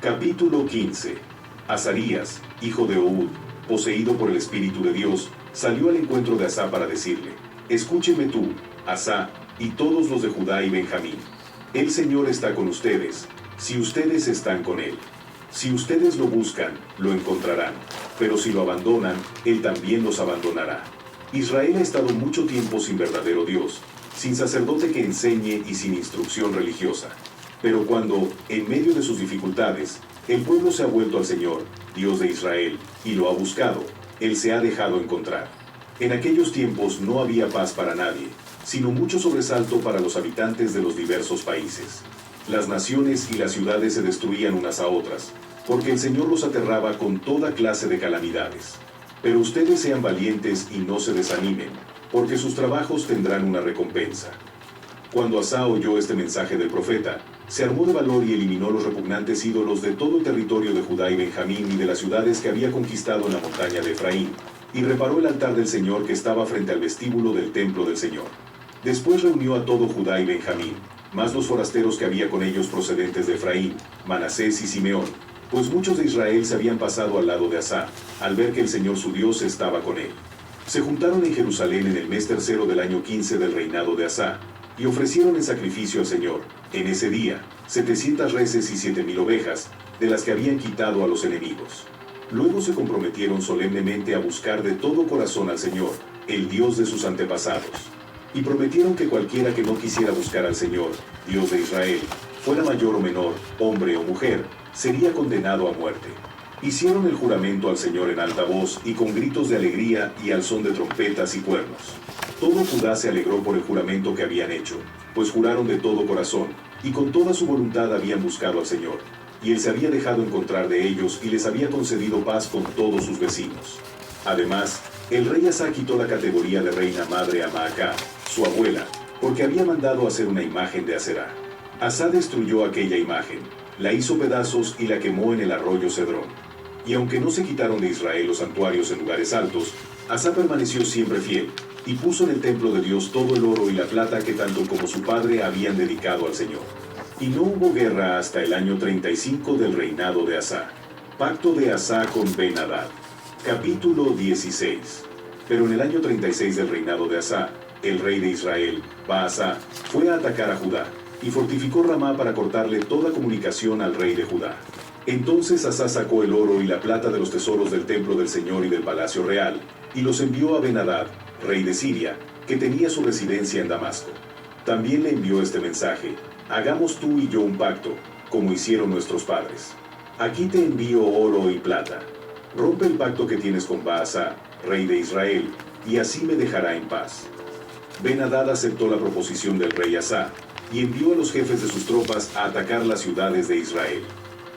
Capítulo 15. Azarías, hijo de Ohud, poseído por el Espíritu de Dios, salió al encuentro de Asá para decirle: Escúcheme tú, Asá, y todos los de Judá y Benjamín. El Señor está con ustedes, si ustedes están con Él. Si ustedes lo buscan, lo encontrarán, pero si lo abandonan, Él también los abandonará. Israel ha estado mucho tiempo sin verdadero Dios, sin sacerdote que enseñe y sin instrucción religiosa. Pero cuando, en medio de sus dificultades, el pueblo se ha vuelto al Señor, Dios de Israel, y lo ha buscado, Él se ha dejado encontrar. En aquellos tiempos no había paz para nadie, sino mucho sobresalto para los habitantes de los diversos países. Las naciones y las ciudades se destruían unas a otras, porque el Señor los aterraba con toda clase de calamidades. Pero ustedes sean valientes y no se desanimen, porque sus trabajos tendrán una recompensa. Cuando Asá oyó este mensaje del profeta, se armó de valor y eliminó los repugnantes ídolos de todo el territorio de Judá y Benjamín y de las ciudades que había conquistado en la montaña de Efraín, y reparó el altar del Señor que estaba frente al vestíbulo del templo del Señor. Después reunió a todo Judá y Benjamín, más los forasteros que había con ellos procedentes de Efraín, Manasés y Simeón, pues muchos de Israel se habían pasado al lado de Asá, al ver que el Señor su Dios estaba con él. Se juntaron en Jerusalén en el mes tercero del año 15 del reinado de Asá, y ofrecieron en sacrificio al Señor, en ese día, 700 reses y 7000 ovejas, de las que habían quitado a los enemigos. Luego se comprometieron solemnemente a buscar de todo corazón al Señor, el Dios de sus antepasados. Y prometieron que cualquiera que no quisiera buscar al Señor, Dios de Israel, fuera mayor o menor, hombre o mujer, sería condenado a muerte. Hicieron el juramento al Señor en alta voz y con gritos de alegría y al son de trompetas y cuernos. Todo Judá se alegró por el juramento que habían hecho, pues juraron de todo corazón, y con toda su voluntad habían buscado al Señor, y Él se había dejado encontrar de ellos y les había concedido paz con todos sus vecinos. Además, el rey Asá quitó la categoría de reina madre a Maacá, su abuela, porque había mandado hacer una imagen de Aserá. Asá destruyó aquella imagen, la hizo pedazos y la quemó en el arroyo Cedrón. Y aunque no se quitaron de Israel los santuarios en lugares altos, Asá permaneció siempre fiel, y puso en el templo de Dios todo el oro y la plata que tanto como su padre habían dedicado al Señor. Y no hubo guerra hasta el año 35 del reinado de Asá. Pacto de Asá con Ben-Hadad. Capítulo 16. Pero en el año 36 del reinado de Asá, el rey de Israel, Baasá, fue a atacar a Judá, y fortificó Ramá para cortarle toda comunicación al rey de Judá. Entonces Asá sacó el oro y la plata de los tesoros del templo del Señor y del palacio real, y los envió a Ben-Hadad, rey de Siria, que tenía su residencia en Damasco. También le envió este mensaje: hagamos tú y yo un pacto, como hicieron nuestros padres. Aquí te envío oro y plata. Rompe el pacto que tienes con Baasá, rey de Israel, y así me dejará en paz. Ben-Hadad aceptó la proposición del rey Asá, y envió a los jefes de sus tropas a atacar las ciudades de Israel.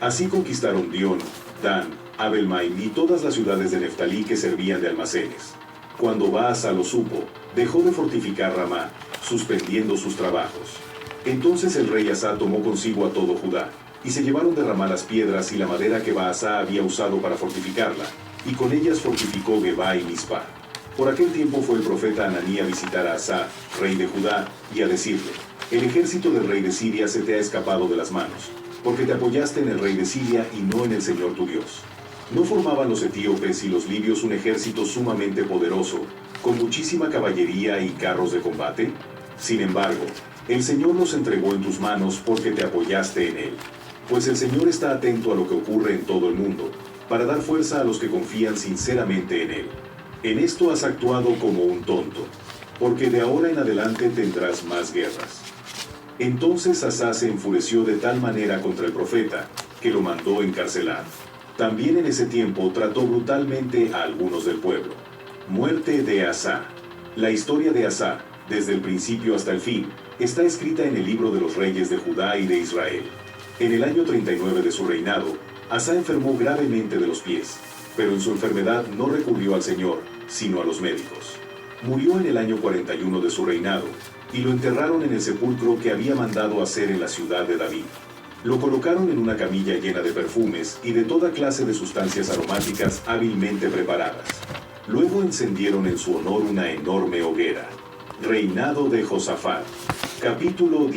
Así conquistaron Dión, Dan, Abel-Maim y todas las ciudades de Neftalí que servían de almacenes. Cuando Baasá lo supo, dejó de fortificar Ramá, suspendiendo sus trabajos. Entonces el rey Asá tomó consigo a todo Judá, y se llevaron de Ramá las piedras y la madera que Baasá había usado para fortificarla, y con ellas fortificó Gebá y Mizpá. Por aquel tiempo fue el profeta Ananí a visitar a Asá, rey de Judá, y a decirle: el ejército del rey de Siria se te ha escapado de las manos, porque te apoyaste en el rey de Siria y no en el Señor tu Dios. ¿No formaban los etíopes y los libios un ejército sumamente poderoso, con muchísima caballería y carros de combate? Sin embargo, el Señor los entregó en tus manos porque te apoyaste en Él. Pues el Señor está atento a lo que ocurre en todo el mundo, para dar fuerza a los que confían sinceramente en Él. En esto has actuado como un tonto, porque de ahora en adelante tendrás más guerras. Entonces Asá se enfureció de tal manera contra el profeta, que lo mandó encarcelar. También en ese tiempo trató brutalmente a algunos del pueblo. Muerte de Asá. La historia de Asá, desde el principio hasta el fin, está escrita en el libro de los reyes de Judá y de Israel. En el año 39 de su reinado, Asá enfermó gravemente de los pies, pero en su enfermedad no recurrió al Señor, sino a los médicos. Murió en el año 41 de su reinado, y lo enterraron en el sepulcro que había mandado hacer en la ciudad de David. Lo colocaron en una camilla llena de perfumes y de toda clase de sustancias aromáticas hábilmente preparadas. Luego encendieron en su honor una enorme hoguera. Reinado de Josafat. Capítulo 10.